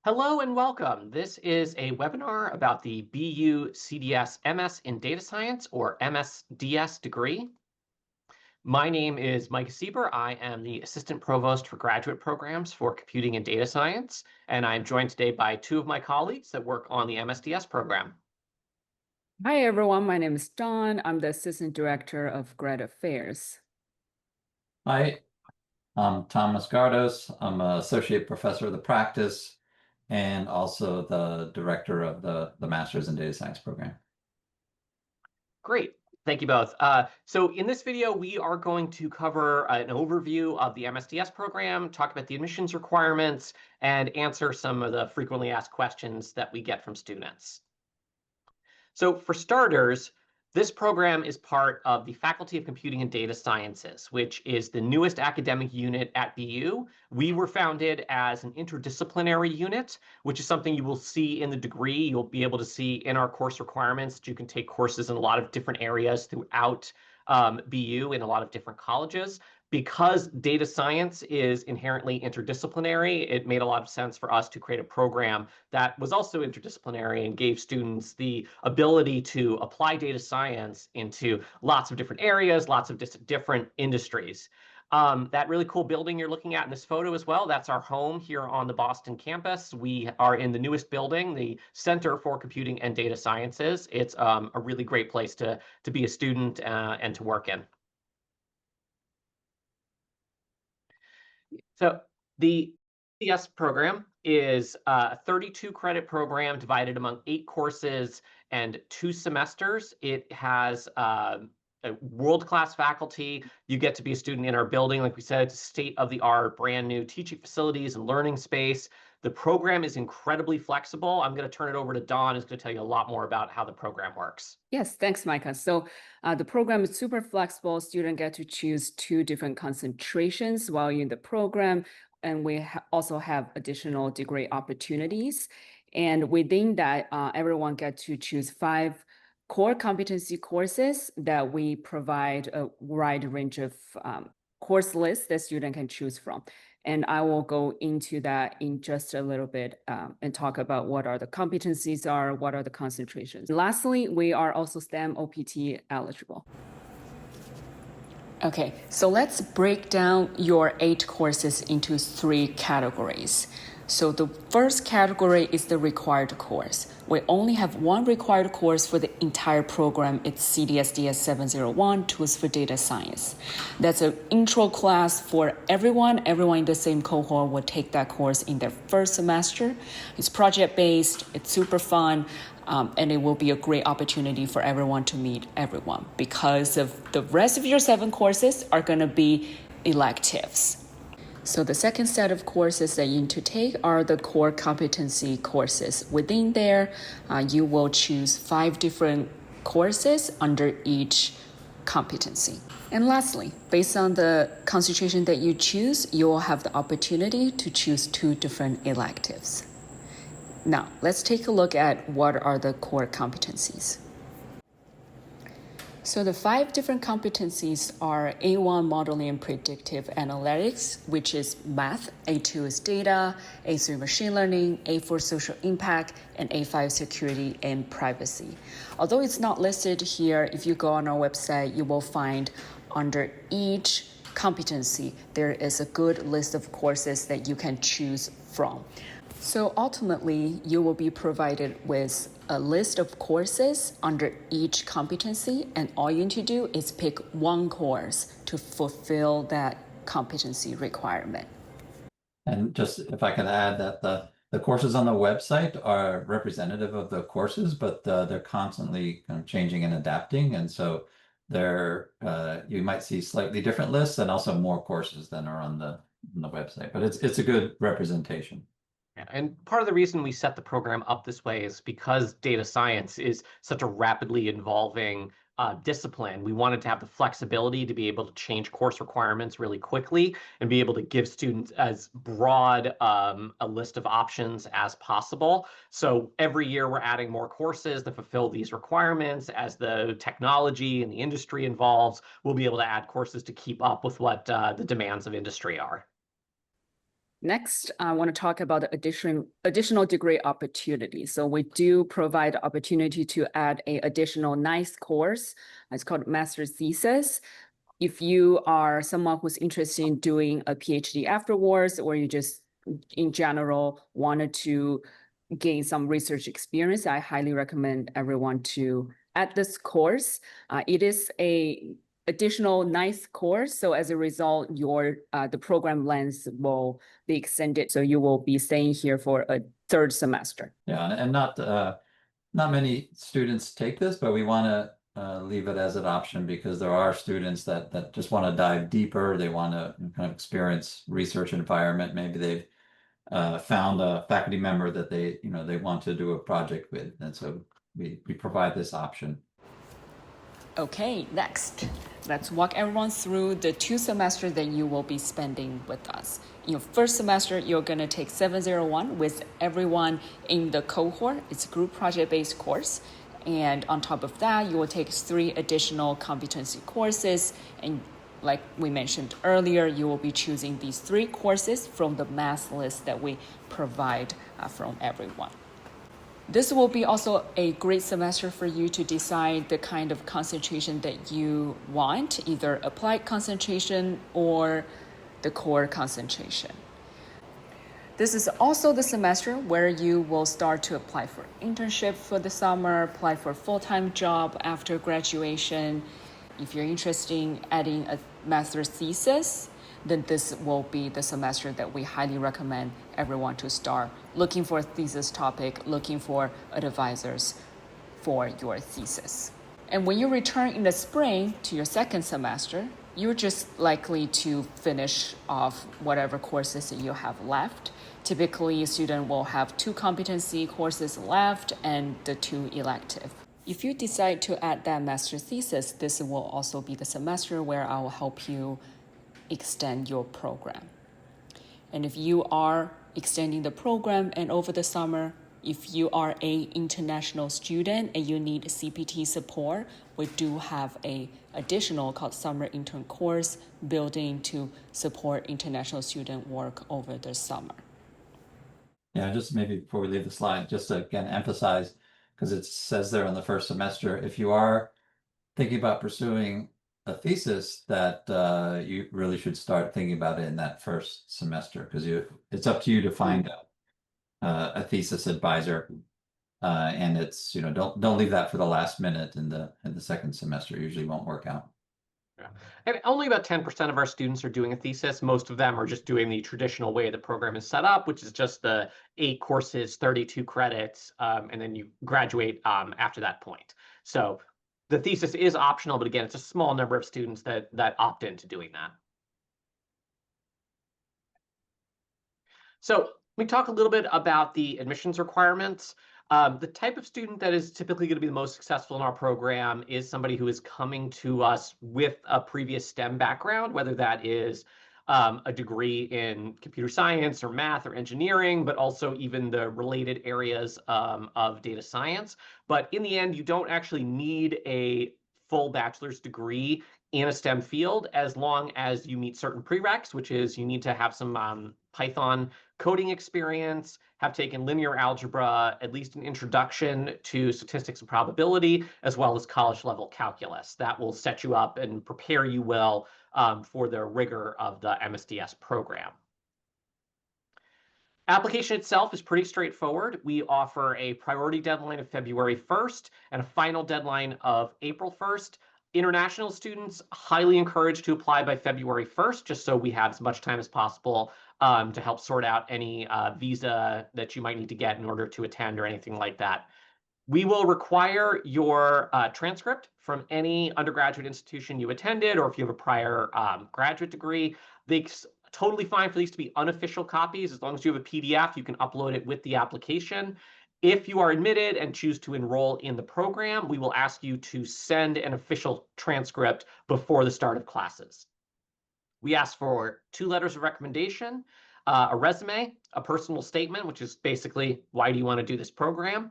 Hello and welcome. This is a webinar about the BU CDS MS in Data Science or MSDS degree. My name is Mike Sieber. I am the Assistant Provost for Graduate Programs for Computing and Data Science, and I'm joined today by two of my colleagues that work on the MSDS program. Hi, everyone. My name is Dawn. I'm the Assistant Director of Grad Affairs. Hi, I'm Thomas Gardos. I'm an Associate Professor of the Practice and also the Director of the Master's in Data Science program. Great. Thank you both. So in this video, we are going to cover an overview of the MSDS program, talk about the admissions requirements, and answer some of the frequently asked questions that we get from students. So for starters, this program is part of the Faculty of Computing and Data Sciences, which is the newest academic unit at BU. We were founded as an interdisciplinary unit, which is something you will see in the degree. You'll be able to see in our course requirements that you can take courses in a lot of different areas throughout BU in a lot of different colleges. Because data science is inherently interdisciplinary, it made a lot of sense for us to create a program that was also interdisciplinary and gave students the ability to apply data science into lots of different areas, lots of different industries. That really cool building you're looking at in this photo as well, that's our home here on the Boston campus. We are in the newest building, the Center for Computing and Data Sciences. It's a really great place to be a student and to work in. So the CS program is a 32 credit program divided among 8 courses and 2 semesters. It has a world-class faculty. You get to be a student in our building. Like we said, it's state-of-the-art, brand new teaching facilities and learning space. The program is incredibly flexible. I'm going to turn it over to Dawn, who's going to tell you a lot more about how the program works. Yes, thanks, Micah. So the program is super flexible. Students get to choose 2 different concentrations while you're in the program, and we also have additional degree opportunities. And within that, everyone gets to choose 5 core competency courses that we provide a wide range of course lists that student can choose from. And I will go into that in just a little bit and talk about what are the competencies are, what are the concentrations. Lastly, we are also STEM OPT eligible. Okay, so let's break down your 8 courses into 3 categories. So the first category is the required course. We only have 1 required course for the entire program. It's CDSDS 701, Tools for Data Science. That's an intro class for everyone. Everyone in the same cohort will take that course in their first semester. It's project-based, it's super fun, and it will be a great opportunity for everyone to meet everyone because of the rest of your 7 courses are going to be electives. So the second set of courses that you need to take are the core competency courses. Within there, you will choose 5 different courses under each competency. And lastly, based on the concentration that you choose, you will have the opportunity to choose 2 different electives. Now, let's take a look at what are the core competencies. So the 5 different competencies are A1 modeling and predictive analytics, which is math, A2 is data, A3 machine learning, A4 social impact, and A5 security and privacy. Although it's not listed here, if you go on our website, you will find under each competency, there is a good list of courses that you can choose from. So ultimately, you will be provided with a list of courses under each competency, and all you need to do is pick 1 course to fulfill that competency requirement. And just if I could add that the courses on the website are representative of the courses, but they're constantly kind of changing and adapting. And so you might see slightly different lists and also more courses than are on the website, but it's a good representation. And part of the reason we set the program up this way is because data science is such a rapidly evolving discipline. We wanted to have the flexibility to be able to change course requirements really quickly and be able to give students as broad a list of options as possible. So every year we're adding more courses that fulfill these requirements. As the technology and the industry evolves, we'll be able to add courses to keep up with what the demands of industry are. Next, I want to talk about the additional degree opportunity. So we do provide opportunity to add a additional nice course. It's called Master's Thesis. If you are someone who's interested in doing a PhD afterwards, or you just in general wanted to gain some research experience, I highly recommend everyone to add this course. It is a additional nice course. So as a result, your the program length will be extended. So you will be staying here for a third semester. Yeah, and not many students take this, but we want to leave it as an option because there are students that just want to dive deeper. They want to kind of experience research environment. Maybe they've found a faculty member that they want to do a project with, and so we provide this option. Okay, next, let's walk everyone through the 2 semesters that you will be spending with us. In your first semester, you're going to take 701 with everyone in the cohort. It's a group project-based course. And on top of that, you will take 3 additional competency courses. And like we mentioned earlier, you will be choosing these 3 courses from the math list that we provide from everyone. This will be also a great semester for you to decide the kind of concentration that you want, either applied concentration or the core concentration. This is also the semester where you will start to apply for internship for the summer, apply for a full-time job after graduation. If you're interested in adding a master's thesis, then this will be the semester that we highly recommend everyone to start looking for a thesis topic, looking for advisors for your thesis. And when you return in the spring to your second semester, you're just likely to finish off whatever courses that you have left. Typically, a student will have 2 competency courses left and the 2 elective. If you decide to add that master's thesis, this will also be the semester where I will help you extend your program. And if you are extending the program and over the summer, if you are an international student and you need CPT support, we do have a additional called summer intern course building to support international student work over the summer. Yeah, just maybe before we leave the slide, just to again emphasize, because it says there in the first semester, if you are thinking about pursuing a thesis, that you really should start thinking about it in that first semester, because it's up to you to find a thesis advisor, and it's don't leave that for the last minute in the second semester. It usually won't work out. Yeah. And only about 10% of our students are doing a thesis. Most of them are just doing the traditional way the program is set up, which is just the 8 courses, 32 credits, and then you graduate after that point. So the thesis is optional, but again, it's a small number of students that opt into doing that. So let me talk a little bit about the admissions requirements. The type of student that is typically going to be the most successful in our program is somebody who is coming to us with a previous STEM background, whether that is a degree in computer science or math or engineering, but also even the related areas of data science. But in the end, you don't actually need a full bachelor's degree in a STEM field as long as you meet certain prereqs, which is you need to have some Python coding experience, have taken linear algebra, at least an introduction to statistics and probability, as well as college level calculus. That will set you up and prepare you well for the rigor of the MSDS program. Application itself is pretty straightforward. We offer a priority deadline of February 1st and a final deadline of April 1st. International students highly encouraged to apply by February 1st, just so we have as much time as possible to help sort out any visa that you might need to get in order to attend or anything like that. We will require your transcript from any undergraduate institution you attended, or if you have a prior graduate degree. It's totally fine for these to be unofficial copies. As long as you have a PDF, you can upload it with the application. If you are admitted and choose to enroll in the program, we will ask you to send an official transcript before the start of classes. We ask for 2 letters of recommendation, a resume, a personal statement, which is basically, why do you want to do this program?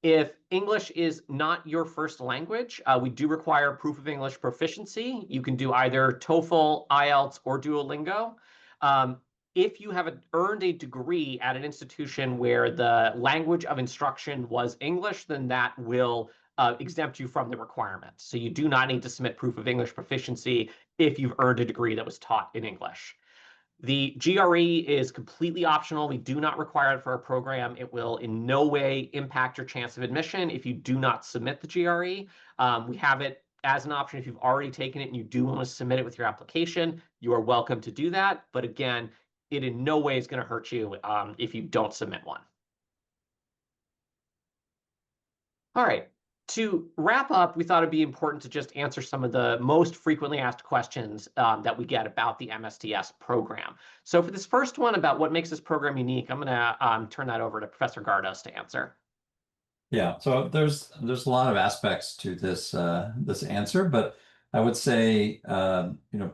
If English is not your first language, we do require proof of English proficiency. You can do either TOEFL, IELTS, or Duolingo. if you have earned a degree at an institution where the language of instruction was English, then that will exempt you from the requirements. So you do not need to submit proof of English proficiency if you've earned a degree that was taught in English. The GRE is completely optional. We do not require it for our program. It will in no way impact your chance of admission if you do not submit the GRE. We have it as an option if you've already taken it and you do want to submit it with your application. You are welcome to do that. But again, it in no way is going to hurt you if you don't submit one. All right. To wrap up, we thought it'd be important to just answer some of the most frequently asked questions that we get about the MSDS program. So for this first one about what makes this program unique, I'm going to turn that over to Professor Gardos to answer. Yeah, so there's a lot of aspects to this this answer, but I would say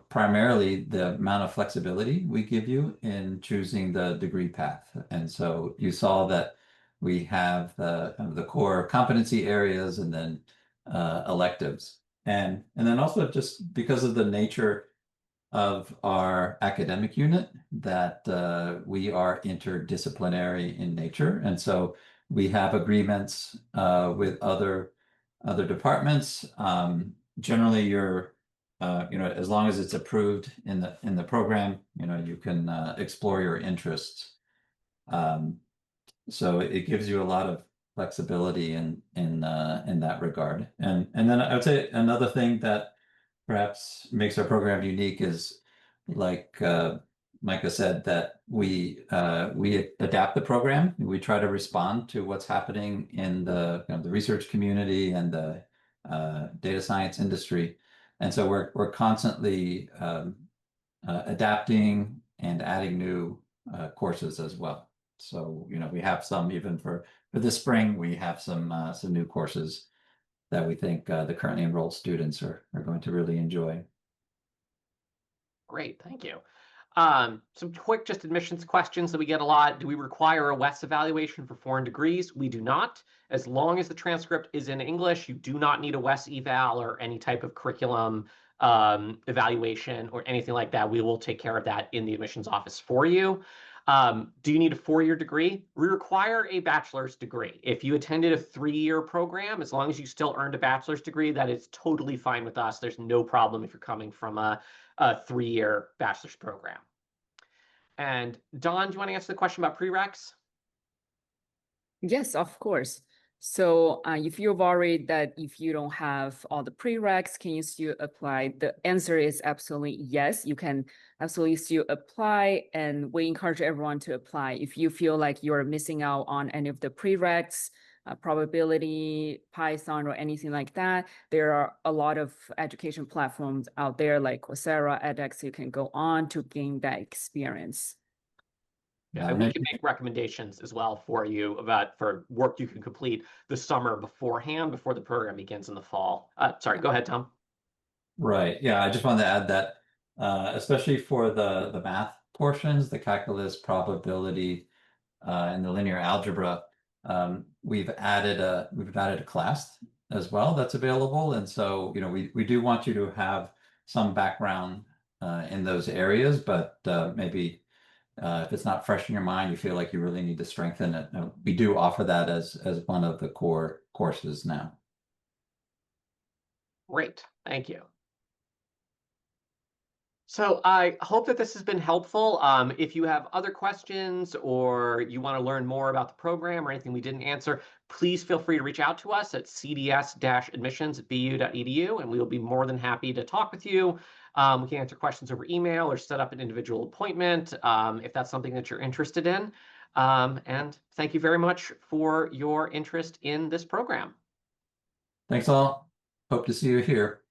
primarily the amount of flexibility we give you in choosing the degree path. And so you saw that we have the core competency areas and then electives. And then also just because of the nature of our academic unit that we are interdisciplinary in nature. And so we have agreements with other departments. Generally, you're as long as it's approved in the program, you can explore your interests. So it gives you a lot of flexibility in that regard. And then I would say another thing that perhaps makes our program unique is, like Micah said, that we adapt the program. We try to respond to what's happening in the research community and the data science industry, and so we're constantly adapting and adding new courses as well. So we have some even for this spring. We have some new courses that we think the currently enrolled students are going to really enjoy. Great, thank you. Some quick just admissions questions that we get a lot. Do we require a WES evaluation for foreign degrees? We do not. As long as the transcript is in English, you do not need a WES eval or any type of curriculum evaluation or anything like that. We will take care of that in the admissions office for you. Do you need a 4-year degree? We require a bachelor's degree. If you attended a 3-year program, as long as you still earned a bachelor's degree, that is totally fine with us. There's no problem if you're coming from a 3-year bachelor's program. And Dawn, do you want to answer the question about prereqs? Yes, of course. So if you're worried that if you don't have all the prereqs, can you still apply? The answer is absolutely yes. You can absolutely still apply, and we encourage everyone to apply. If you feel like you're missing out on any of the prereqs, probability, Python, or anything like that, there are a lot of education platforms out there like Coursera, edX. You can go on to gain that experience. Yeah, and we can make recommendations as well for you for work you can complete the summer beforehand, before the program begins in the fall. Sorry, go ahead, Tom. Right. Yeah, I just wanted to add that, especially for the math portions, the calculus, probability, and the linear algebra, we've added a class as well that's available. And so, we do want you to have some background in those areas, but maybe if it's not fresh in your mind, you feel like you really need to strengthen it. We do offer that as one of the core courses now. Great, thank you. So I hope that this has been helpful. If you have other questions or you want to learn more about the program or anything we didn't answer, please feel free to reach out to us at cds-admissions@bu.edu, and we will be more than happy to talk with you. We can answer questions over email or set up an individual appointment if that's something that you're interested in. And thank you very much for your interest in this program. Thanks all. Hope to see you here.